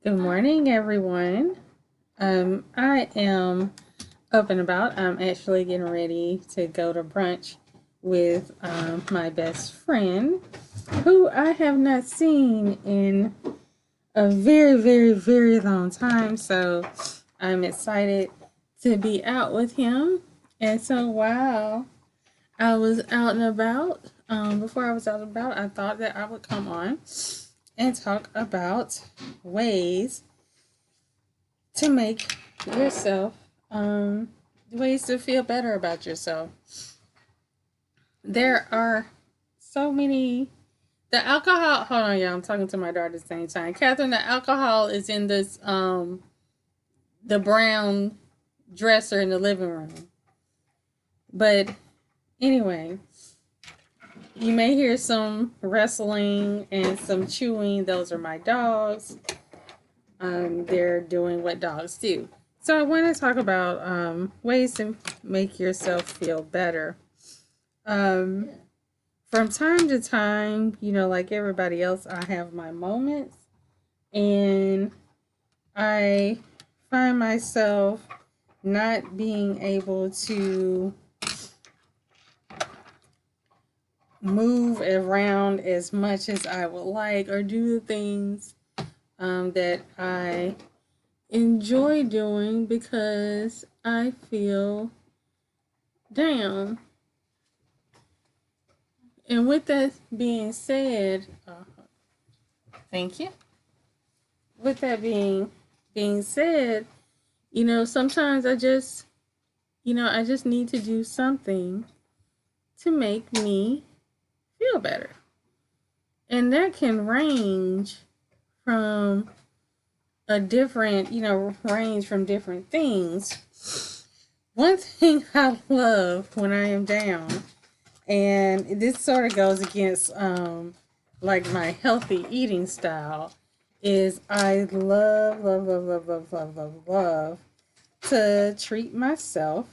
Good morning, everyone. I am up and about. I'm actually getting ready to go to brunch with my best friend, who I have not seen in a very, very, very long time. So I'm excited to be out with him. And so while I was out and about, before I was out and about, I thought that I would come on and talk about ways to make yourself, ways to feel better about yourself. There are so many. The alcohol, hold on, y'all, I'm talking to my daughter at the same time. Catherine, the alcohol is in this, the brown dresser in the living room. But anyway, you may hear some wrestling and some chewing. Those are my dogs. They're doing what dogs do. So I want to talk about ways to make yourself feel better. Um, from time to time, like everybody else, I have my moments, and I find myself not being able to move around as much as I would like or do the things that I enjoy doing because I feel down. And with that being said, thank you. With that being said, sometimes I just need to do something to make me feel better. And that can range from range from different things. One thing I love when I am down, and this sort of goes against like my healthy eating style, is I love, love, love, love, love, love, love, love to treat myself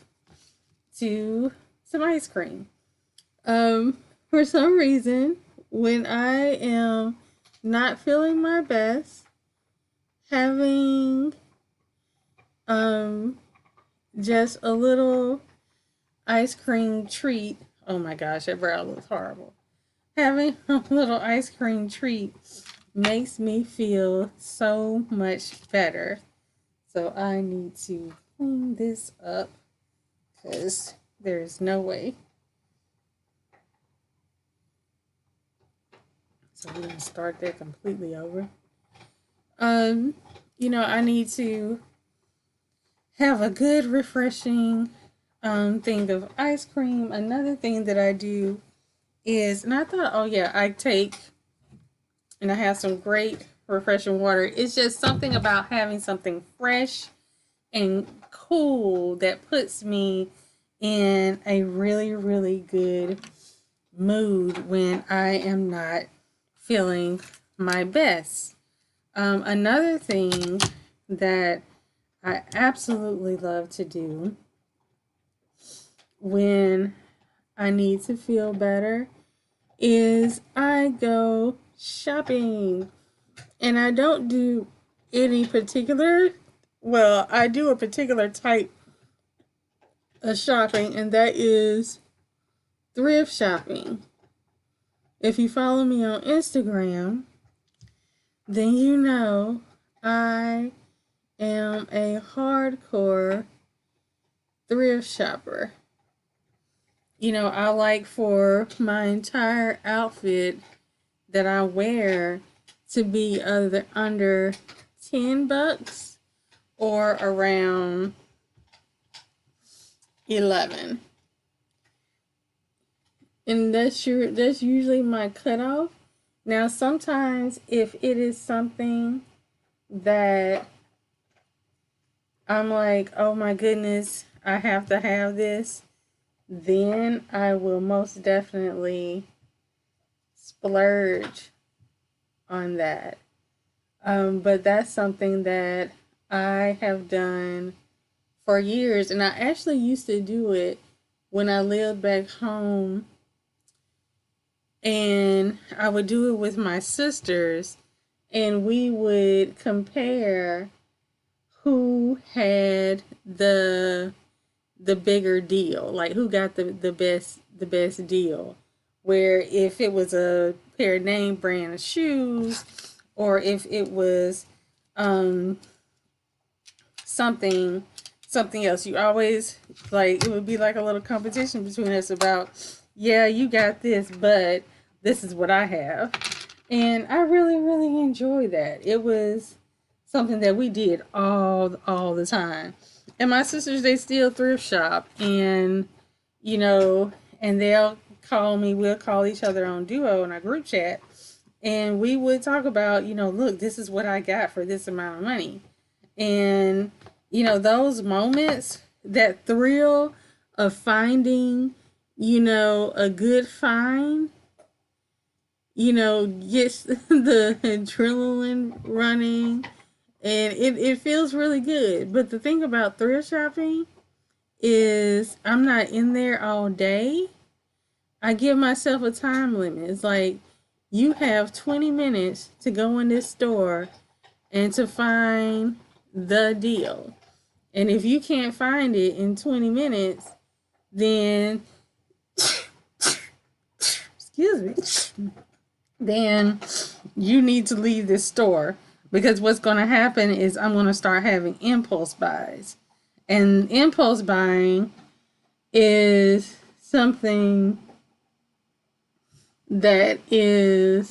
to some ice cream. For some reason, when I am not feeling my best, having just a little ice cream treat. Oh my gosh, that brow looks horrible. Having a little ice cream treat makes me feel so much better. So I need to clean this up because there's no way. So we're gonna start that completely over. I need to have a good, refreshing thing of ice cream. Another thing that I do is, and I thought, oh yeah, I take, and I have some great refreshing water. It's just something about having something fresh and cool that puts me in a really, really good mood when I am not feeling my best. Another thing that I absolutely love to do when I need to feel better is I go shopping. And I don't do any particular, well, I do a particular type of shopping, and that is thrift shopping. If you follow me on Instagram, then you know I am a hardcore thrift shopper. I like for my entire outfit that I wear to be either under $10 or around 11. And that's usually my cutoff. Now sometimes if it is something that I'm like, oh my goodness, I have to have this, then I will most definitely splurge on that. But that's something that I have done for years, and I actually used to do it when I lived back home, and I would do it with my sisters, and we would would compare who had the bigger deal, like who got the best deal. Where if it was a pair of name brand of shoes, or if it was um something something else, you always, like, it would be like a little competition between us about, yeah, you got this, but this is what I have. And I really, really enjoy that. It was something that we did all the time. And my sisters, they still thrift shop, and you know, and they'll call me. We'll call each other on Duo in our group chat, and we would talk about, look, this is what I got for this amount of money. And those moments, that thrill of finding, a good find, gets the adrenaline running, and it feels really good. But the thing about thrift shopping is I'm not in there all day. I give myself a time limit. It's like, you have 20 minutes to go in this store and to find the deal. And if you can't find it in 20 minutes, then excuse me, then you need to leave this store, because what's going to happen is I'm going to start having impulse buys. And impulse buying is something that can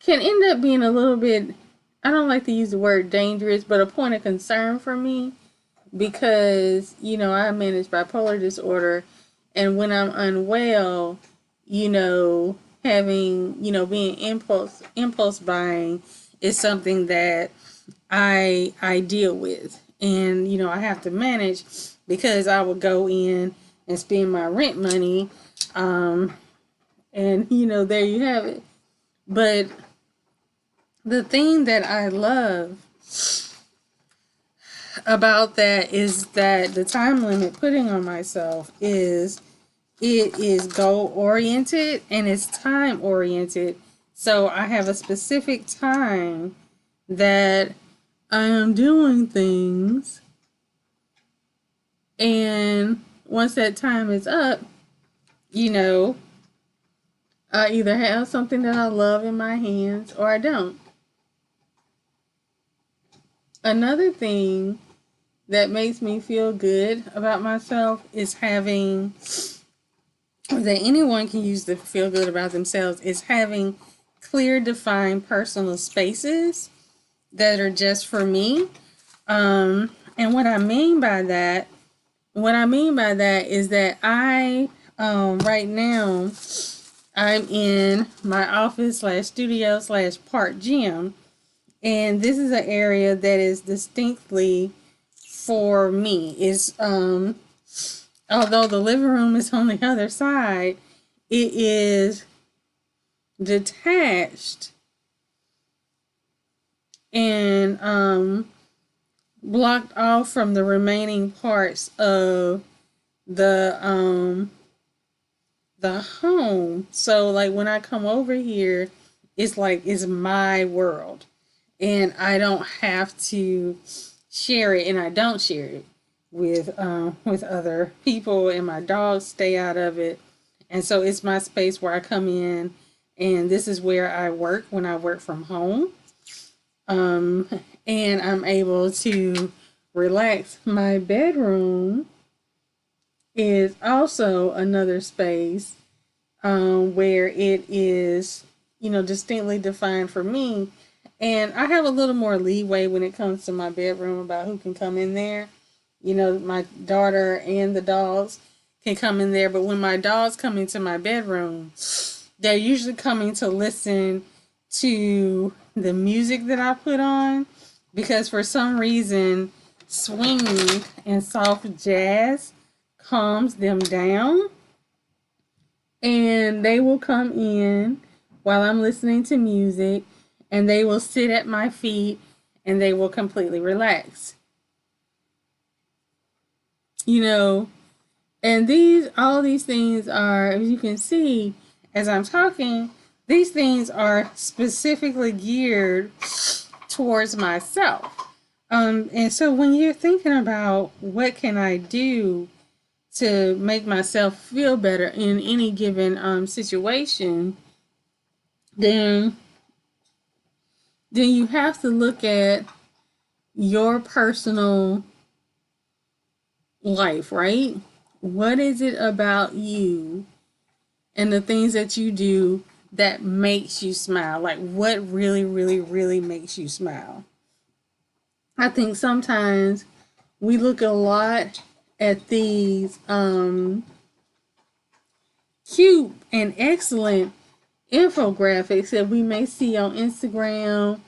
end up being a little bit, I don't like to use the word dangerous, but a point of concern for me, because I manage bipolar disorder, and when I'm unwell, having being impulse buying is something that I deal with, and I have to manage, because I will go in and spend my rent money, and there you have it. But the thing that I love about that is that the time limit putting on myself is, it is goal oriented and it's time oriented. So I have a specific time that I am doing things, and once that time is up, I either have something that I love in my hands or I don't. Another thing that makes me feel good about myself is having, or that anyone can use to feel good about themselves, is having clear, defined personal spaces that are just for me. And what I mean by that is that I, right now, I'm in my office / studio / park gym. And this is an area that is distinctly for me. It's, although the living room is on the other side, it is detached and blocked off from the remaining parts of the home. So like when I come over here, it's like it's my world, and I don't have to share it, and I don't share it with other people, and my dogs stay out of it. And so it's my space where I come in, and this is where I work when I work from home. And I'm able to relax. My bedroom is also another space where it is, distinctly defined for me. And I have a little more leeway when it comes to my bedroom about who can come in there. My daughter and the dogs can come in there. But when my dogs come into my bedroom, they're usually coming to listen to the music that I put on. Because for some reason, swinging and soft jazz calms them down. And they will come in while I'm listening to music, and they will sit at my feet, and they will completely relax. And all these things are, as you can see, as I'm talking, these things are specifically geared towards myself. And so when you're thinking about what can I do to make myself feel better in any given situation, then you have to look at your personal life, right? What is it about you and the things that you do that makes you smile? Like, what really, really, really makes you smile? I think sometimes we look a lot at these cute and excellent infographics that we may see on Instagram,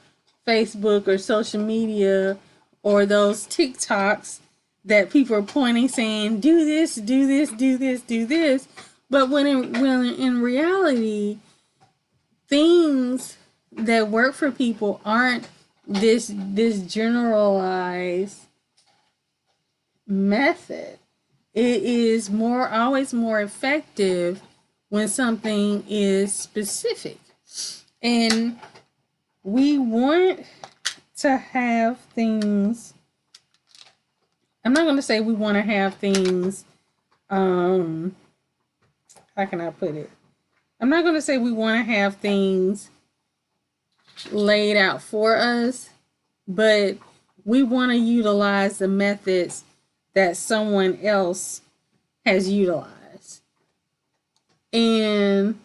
Facebook, or social media, or those TikToks that people are pointing saying, do this, do this, do this, do this. But when in reality, things that work for people aren't this generalized method. It is always more effective when something is specific. And we want to have things, I'm not going to say we want to have things, how can I put it? I'm not going to say we want to have things laid out for us, but we want to utilize the methods that someone else has utilized. And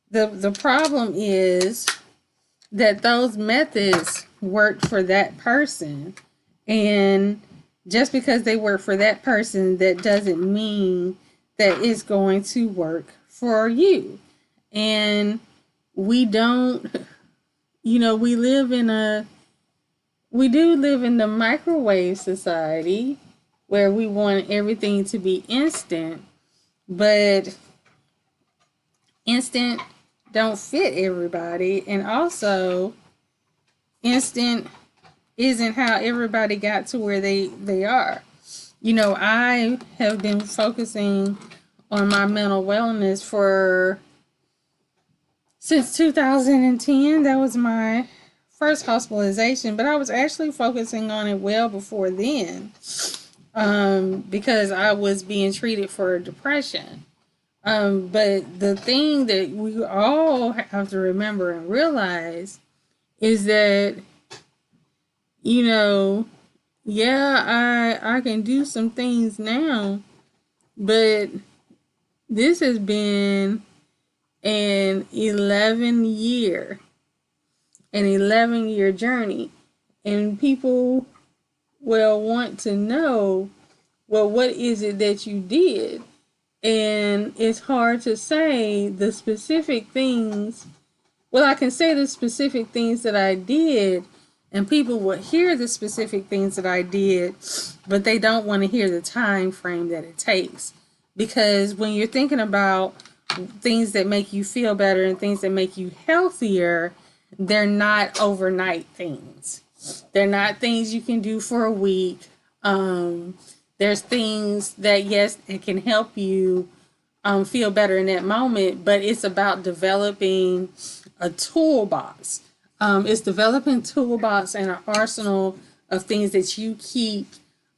the problem is that those methods worked for that person. And just because they work for that person, that doesn't mean that it's going to work for you. And we don't, we do live in the microwave society where we want everything to be instant, but instant don't fit everybody. And also, instant isn't how everybody got to where they are. I have been focusing on my mental wellness since 2010. That was my first hospitalization, but I was actually focusing on it well before then, because I was being treated for depression. But the thing that we all have to remember and realize is that, I can do some things now, but this has been an 11-year journey. And people will want to know, well, what is it that you did? And it's hard to say the specific things. Well, I can say the specific things that I did, and people will hear the specific things that I did, but they don't want to hear the time frame that it takes. Because when you're thinking about things that make you feel better and things that make you healthier, they're not overnight things. They're not things you can do for a week. There's things that, yes, it can help you feel better in that moment, but it's about developing a toolbox. It's developing a toolbox and an arsenal of things that you keep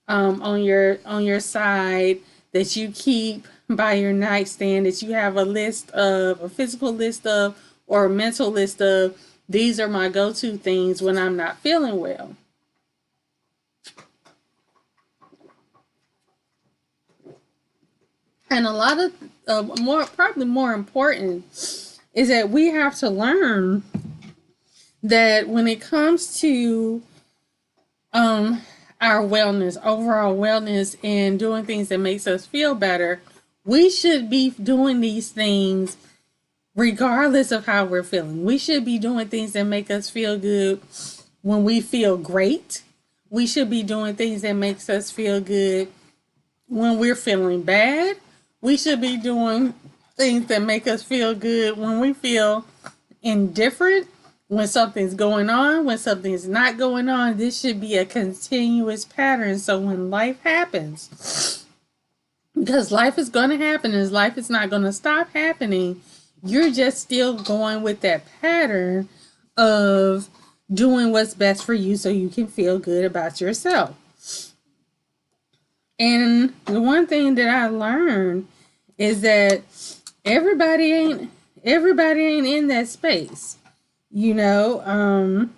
on your side, that you keep by your nightstand, that you have a physical list of, or a mental list of. These are my go-to things when I'm not feeling well. And a lot of probably more important, is that we have to learn that when it comes to our wellness, overall wellness, and doing things that makes us feel better, we should be doing these things regardless of how we're feeling. We should be doing things that make us feel good when we feel great. We should be doing things that makes us feel good when we're feeling bad. We should be doing things that make us feel good when we feel indifferent, when something's going on, when something's not going on. This should be a continuous pattern. So when life happens, because life is going to happen, and life is not going to stop happening, you're just still going with that pattern of doing what's best for you so you can feel good about yourself. And the one thing that I learned is that everybody ain't in that space. You know,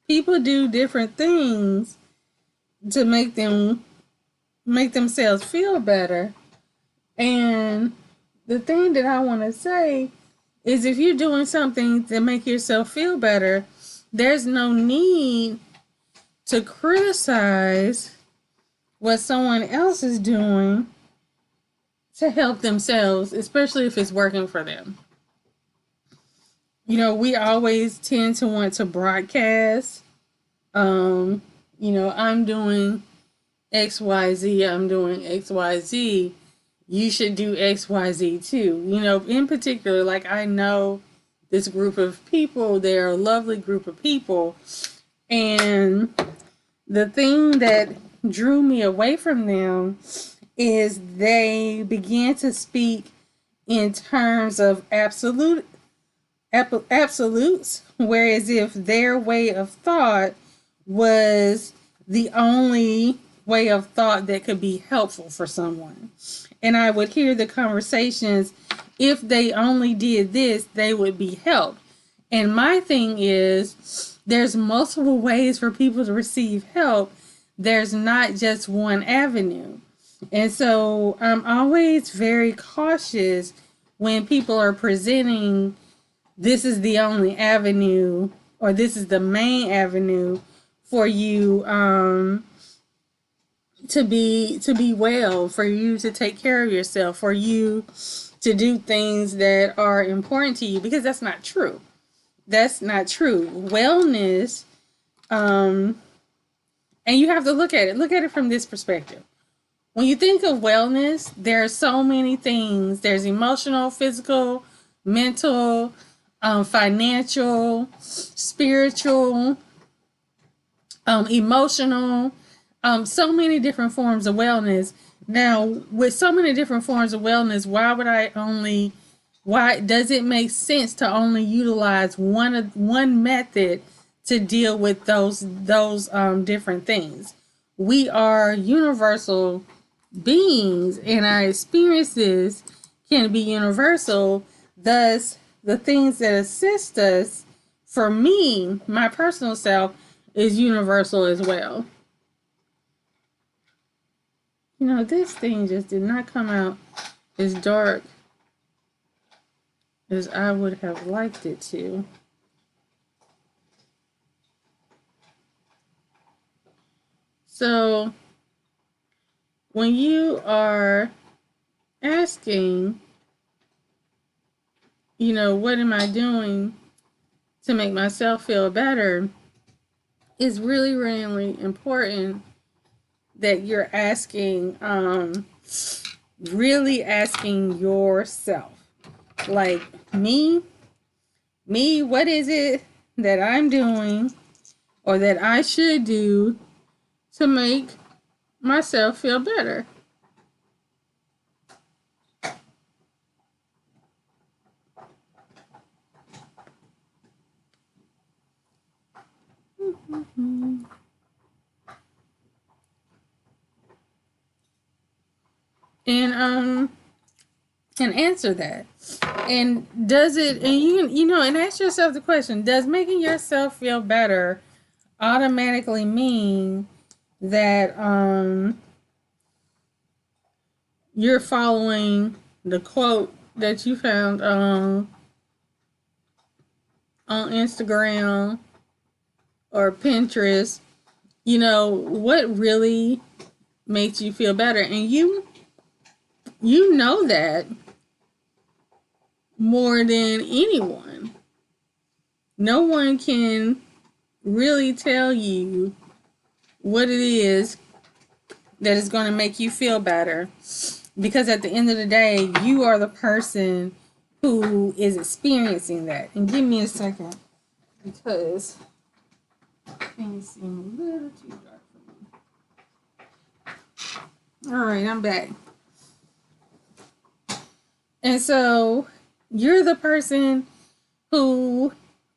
people do different things to make themselves feel better. And the thing that I want to say is, if you're doing something to make yourself feel better, there's no need to criticize what someone else is doing to help themselves, especially if it's working for them. You know, we always tend to want to broadcast, you know, I'm doing XYZ, I'm doing XYZ, you should do XYZ too. You know, in particular, like, I know this group of people, they're a lovely group of people. And the thing that drew me away from them is they began to speak in terms of absolutes, whereas if their way of thought was the only way of thought that could be helpful for someone. And I would hear the conversations, if they only did this, they would be helped. And my thing is, there's multiple ways for people to receive help. There's not just one avenue. And so I'm always very cautious when people are presenting, this is the only avenue, or this is the main avenue for you to be well, for you to take care of yourself, for you to do things that are important to you, because that's not true. That's not true. Wellness, and you have to look at it from this perspective. When you think of wellness, there are so many things. There's emotional, physical, mental, financial, spiritual, emotional, so many different forms of wellness. Now, with so many different forms of wellness, why does it make sense to only utilize one method to deal with those different things? We are universal beings, and our experiences can be universal. Thus, the things that assist us, for me, my personal self, is universal as well. You know, this thing just did not come out as dark as I would have liked it to. So, when you are asking, you know, what am I doing to make myself feel better, it's really, really important that you're asking, really asking yourself, like, me, what is it that I'm doing or that I should do to make myself feel better? And answer that. And does it, and you know, and ask yourself the question, does making yourself feel better automatically mean that you're following the quote that you found on Instagram or Pinterest? You know, what really makes you feel better? And you know that more than anyone. No one can really tell you what it is that is going to make you feel better, because at the end of the day, you are the person who is experiencing that. And give me a second, because things seem a little too dark for me. All right, I'm back. And so you're the person who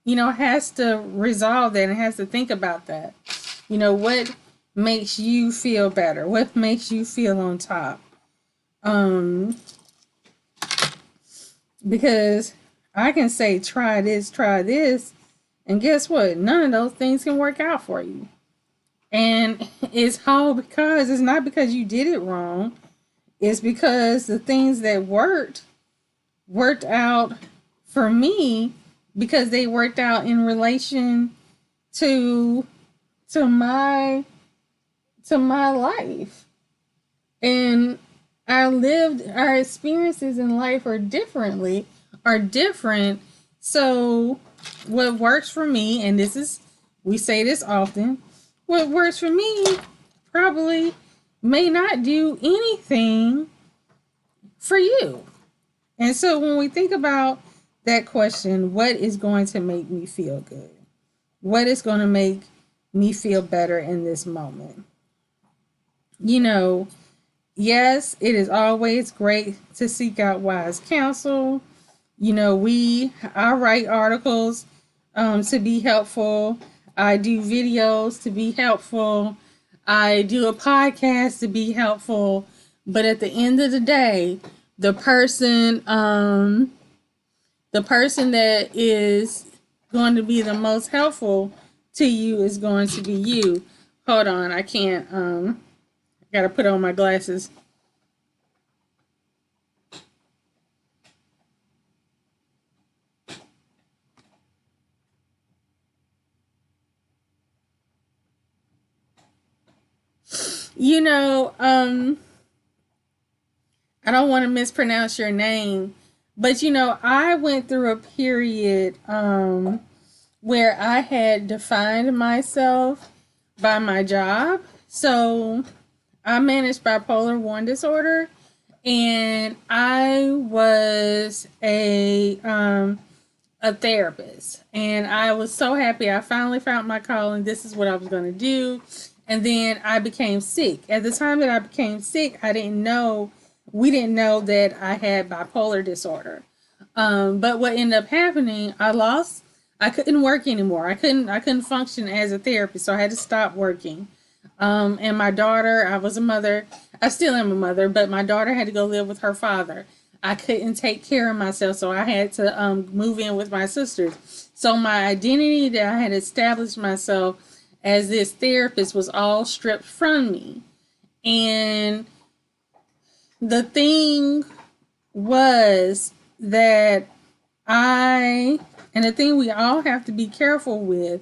has to resolve that and has to think about that. What makes you feel better? What makes you feel on top? Um, because I can say, try this, and guess what? None of those things can work out for you. And it's all because it's not because you did it wrong. It's because the things that worked out for me because they worked out in relation to to my to my life. And our experiences in life are different. So what works for me, and we say this often, what works for me probably may not do anything for you. And so when we think about that question, what is going to make me feel good? What is going to make me feel better in this moment? Yes, it is always great to seek out wise counsel. I write articles to be helpful. I do videos to be helpful. I do a podcast to be helpful. But at the end of the day, the person that is going to be the most helpful to you is going to be you. Hold on, I can't I gotta put on my glasses. I don't want to mispronounce your name, but I went through a period where I had defined myself by my job. So I managed bipolar 1 disorder, and I was a therapist, and I was so happy I finally found my calling. This is what I was going to do. And then I became sick. At the time that I became sick, we didn't know that I had bipolar disorder. But what ended up happening, I couldn't work anymore. I couldn't function as a therapist, so I had to stop working. And my daughter, I was a mother. I still am a mother, but my daughter had to go live with her father. I couldn't take care of myself, so I had to move in with my sisters. So my identity that I had established myself as this therapist was all stripped from me. And the thing was that and the thing we all have to be careful with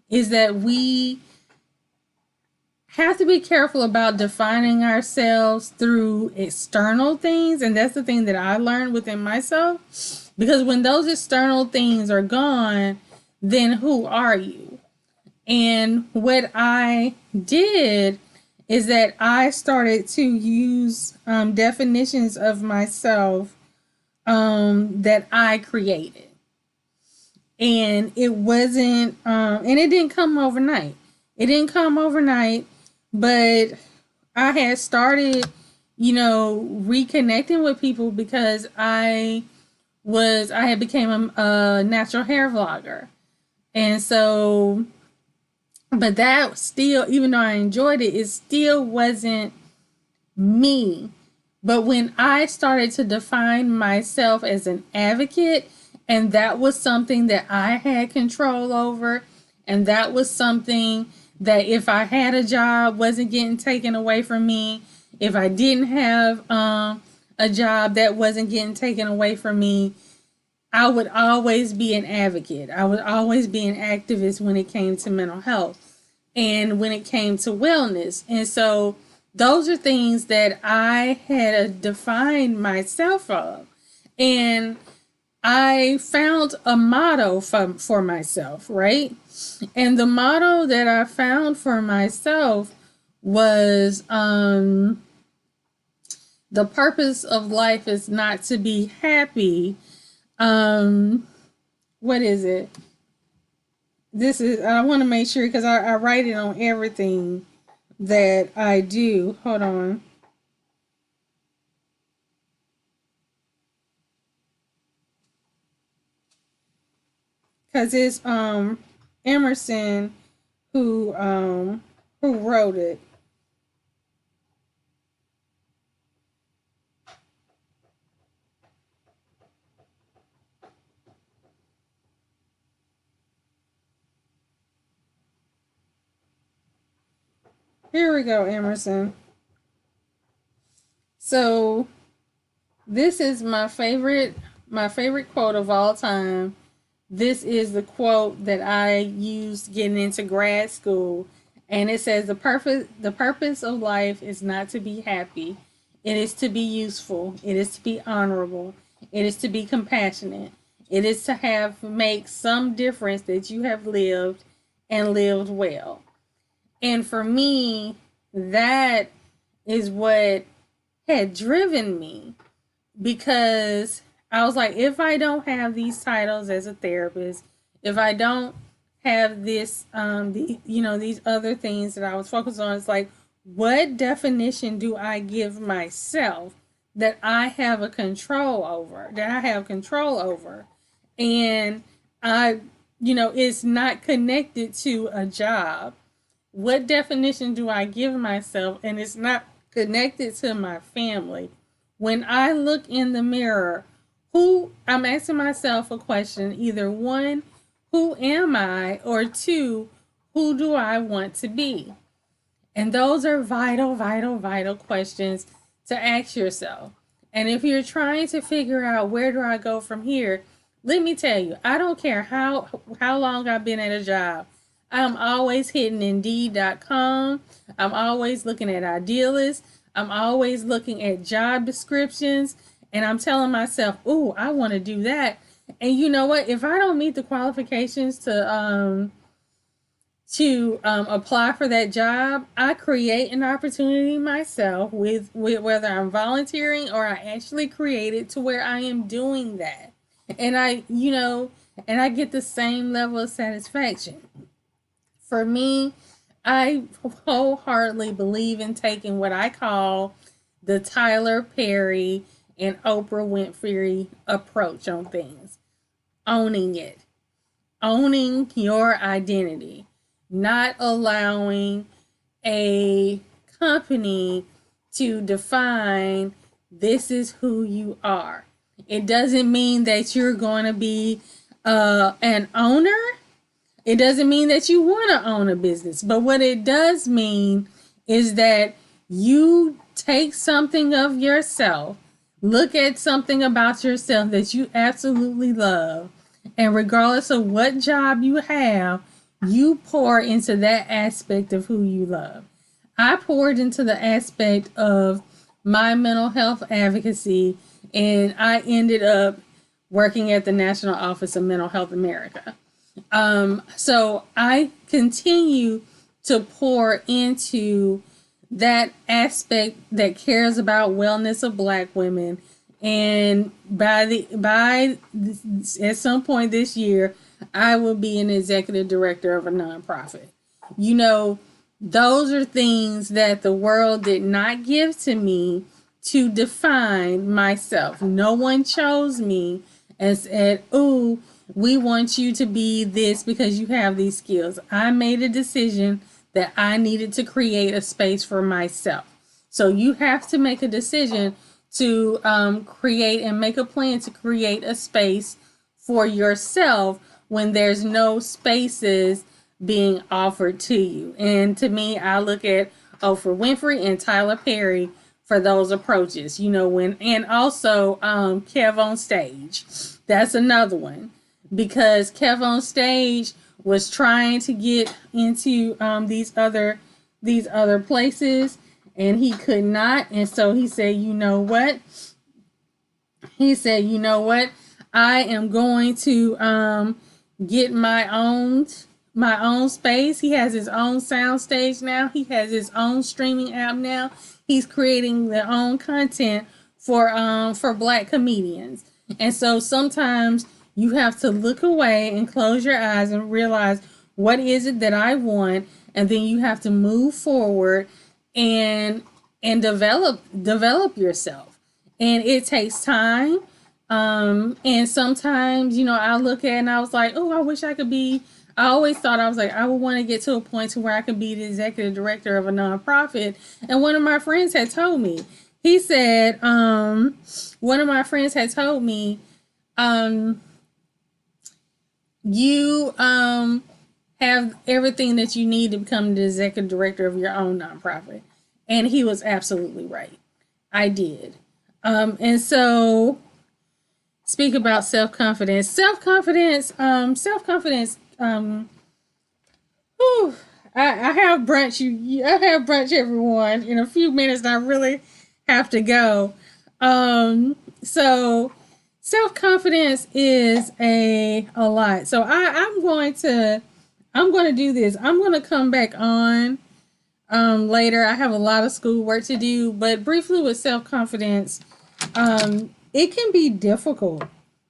is that we have to be careful about defining ourselves through external things. And that's the thing that I learned within myself. Because when those external things are gone, then who are you? And what I did is that I started to use definitions of myself that I created. And it wasn't, and it didn't come overnight. But I had started, reconnecting with people because I had become a natural hair vlogger. And so, but that still, even though I enjoyed it, it still wasn't me. But when I started to define myself as an advocate, and that was something that I had control over, and that was something that if I had a job wasn't getting taken away from me, if I didn't have a job that wasn't getting taken away from me, I would always be an advocate. I would always be an activist when it came to mental health and when it came to wellness. And so those are things that I had defined myself of. And I found a motto for myself, right? And the motto that I found for myself was the purpose of life is not to be happy. What is it? I want to make sure because I write it on everything that I do. Hold on. because it's Emerson who wrote it. Here we go, Emerson. So this is my favorite quote of all time. This is the quote that I used getting into grad school, and it says the purpose of life is not to be happy. It is to be useful. It is to be honorable. It is to be compassionate. It is to have make some difference that you have lived and lived well. And for me, that is what had driven me, because I was like, if I don't have these titles as a therapist, if I don't have these other things that I was focused on, it's like, what definition do I give myself that I have control over, and it's not connected to a job. What definition do I give myself, and it's not connected to my family? When I look in the mirror, who I'm asking myself a question: either one, who am I, or two, who do I want to be? And those are vital, vital, vital questions to ask yourself. And if you're trying to figure out where do I go from here, let me tell you, I don't care how long I've been at a job. I'm always hitting Indeed.com. I'm always looking at Idealist. I'm always looking at job descriptions, and I'm telling myself, "Ooh, I want to do that." And you know what? If I don't meet the qualifications to apply for that job, I create an opportunity myself with whether I'm volunteering or I actually create it to where I am doing that, and I get the same level of satisfaction. For me, I wholeheartedly believe in taking what I call the Tyler Perry and Oprah Winfrey approach on things. Owning it. Owning your identity. Not allowing a company to define this is who you are. It doesn't mean that you're going to be an owner. It doesn't mean that you want to own a business, but what it does mean is that you take something of yourself, look at something about yourself that you absolutely love, and regardless of what job you have, you pour into that aspect of who you love. I poured into the aspect of my mental health advocacy, and I ended up working at the National Office of Mental Health America. So I continue to pour into that aspect that cares about wellness of Black women. And by at some point this year, I will be an executive director of a nonprofit. Those are things that the world did not give to me to define myself. No one chose me and said, "Ooh, we want you to be this because you have these skills." I made a decision that I needed to create a space for myself. So you have to make a decision to create and make a plan to create a space for yourself when there's no spaces being offered to you. And to me, I look at Oprah Winfrey and Tyler Perry for those approaches. And also Kev on Stage. That's another one, because Kev on Stage was trying to get into these other places, and he could not. And so he said, "You know what?" He said, "You know what? I am going to get my own space." He has his own sound stage now. He has his own streaming app now. He's creating their own content for Black comedians. And so sometimes you have to look away and close your eyes and realize, what is it that I want? And then you have to move forward and develop yourself. And it takes time. And sometimes, I look at it and I was like, oh, I wish I could be. I always thought I was like, I would want to get to a point to where I could be the executive director of a nonprofit. And one of my friends had told me, he said, one of my friends had told me, you have everything that you need to become the executive director of your own nonprofit. And he was absolutely right. I did. And so speak about self-confidence. Self-confidence. Whew, I have brunch. I have brunch, everyone, in a few minutes. And I really have to go. So self-confidence is a lot. So I'm going to do this. I'm going to come back on later. I have a lot of schoolwork to do, but briefly with self-confidence, it can be difficult.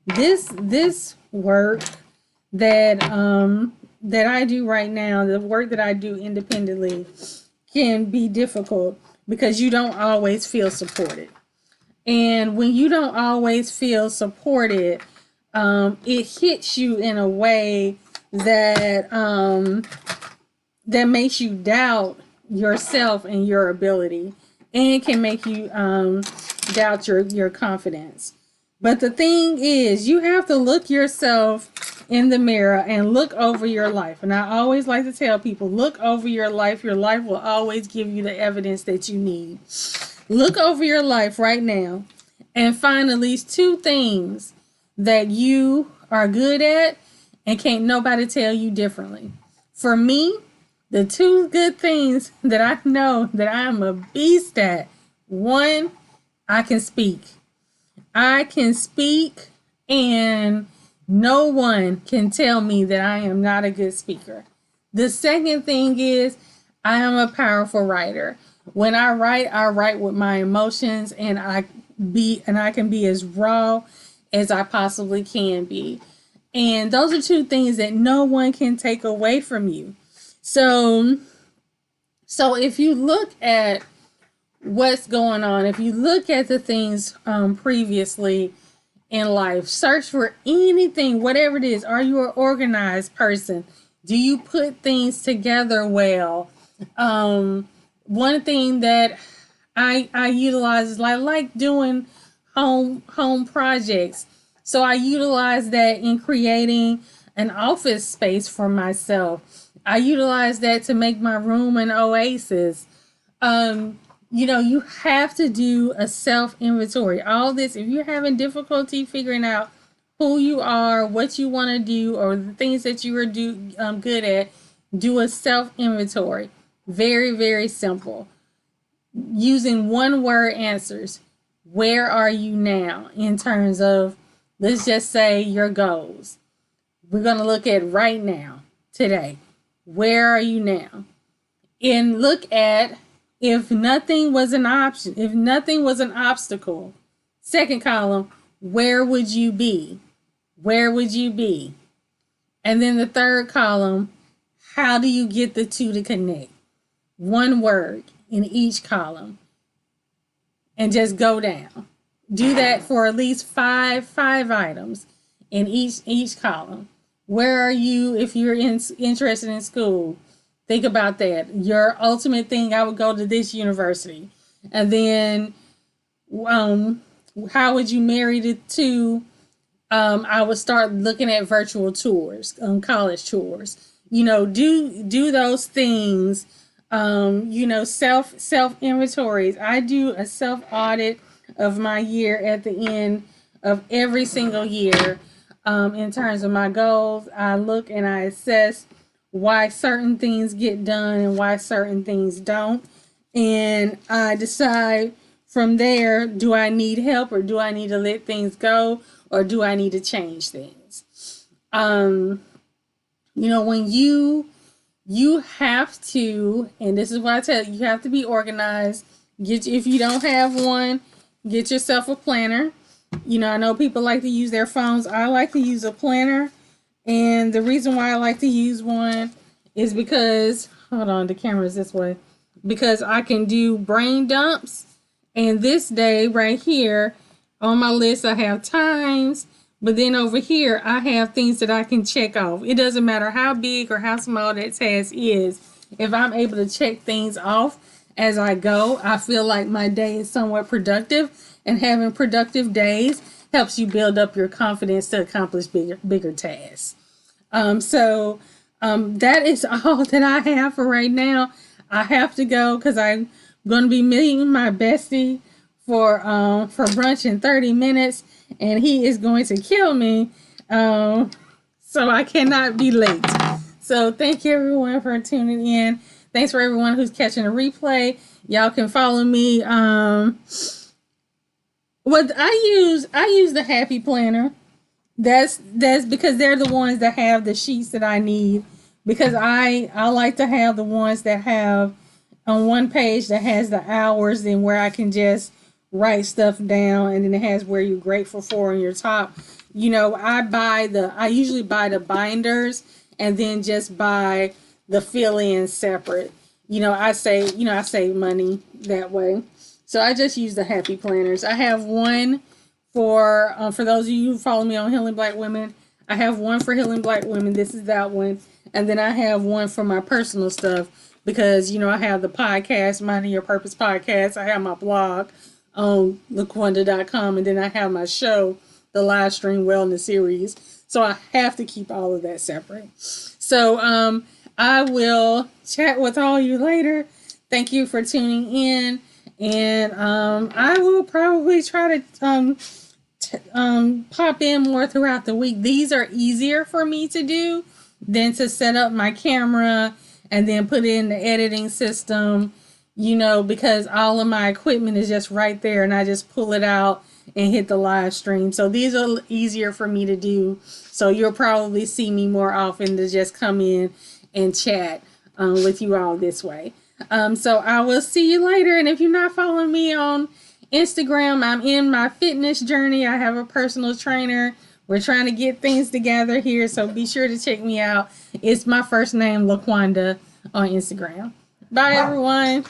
This work that I do right now, the work that I do independently, can be difficult because you don't always feel supported. And when you don't always feel supported, it hits you in a way that that makes you doubt yourself and your ability, and can make you doubt your confidence. But the thing is, you have to look yourself in the mirror and look over your life. And I always like to tell people, look over your life. Your life will always give you the evidence that you need. Look over your life right now and find at least 2 things that you are good at and can't nobody tell you differently. For me, the 2 good things that I know that I am a beast at: 1, I can speak. I can speak, and no one can tell me that I am not a good speaker. The second thing is I am a powerful writer. When I write with my emotions, and I can be as raw as I possibly can be. And those are 2 things that no one can take away from you. So if you look at what's going on, if you look at the things previously in life, search for anything, whatever it is. Are you an organized person? Do you put things together well? One thing that I utilize is I like doing home projects. So I utilize that in creating an office space for myself. I utilize that to make my room an oasis. You have to do a self-inventory. All this, if you're having difficulty figuring out who you are, what you want to do, or the things that you are good at, do a self-inventory. Very, very simple. Using 1-word answers. Where are you now in terms of, let's just say, your goals? We're going to look at right now, today. Where are you now? And look at, if nothing was an option, if nothing was an obstacle, second column, where would you be? Where would you be? And then the third column, how do you get the 2 to connect? 1 word in each column. And just go down. Do that for at least five items in each column. Where are you if you're interested in school? Think about that. Your ultimate thing, I would go to this university. And then how would you marry the 2? I would start looking at virtual tours, college tours. Do those things. Self inventories. I do a self audit of my year at the end of every single year. In terms of my goals, I look and I assess why certain things get done and why certain things don't. And I decide from there, do I need help, or do I need to let things go, or do I need to change things? When you have to, and this is what I tell you, you have to be organized. If you don't have one, get yourself a planner. I know people like to use their phones. I like to use a planner. And the reason why I like to use one is because, hold on, the camera's this way. Because I can do brain dumps. And this day right here, On my list, I have times, but then over here, I have things that I can check off. It doesn't matter how big or how small that task is. If I'm able to check things off as I go, I feel like my day is somewhat productive, and having productive days helps you build up your confidence to accomplish bigger tasks. That is all that I have for right now. I have to go because I'm going to be meeting my bestie for brunch in 30 minutes, and he is going to kill me. So I cannot be late. So thank you everyone for tuning in. Thanks for everyone who's catching a replay. Y'all can follow me. What I use the Happy Planner. That's because they're the ones that have the sheets that I need. Because I like to have the ones that have on one page that has the hours and where I can just write stuff down, and then it has where you're grateful for on your top. You know, I usually buy the binders and then just buy the fill-ins separate. You know, I save money that way. So I just use the Happy Planners. I have one for those of you who follow me on Healing Black Women. I have one for Healing Black Women. This is that one. And then I have one for my personal stuff because, you know, I have the podcast, Minding Your Purpose podcast. I have my blog on laquanda.com. And then I have my show, the live stream wellness series. So I have to keep all of that separate. So I will chat with all you later. Thank you for tuning in. And I will probably try to pop in more throughout the week. These are easier for me to do than to set up my camera and then put it in the editing system, you know, because all of my equipment is just right there and I just pull it out and hit the live stream. So these are easier for me to do. So you'll probably see me more often to just come in and chat with you all this way. So I will see you later. And if you're not following me on Instagram, I'm in my fitness journey. I have a personal trainer. We're trying to get things together here, so be sure to check me out. It's my first name, LaQuanda, on Instagram. Bye, everyone.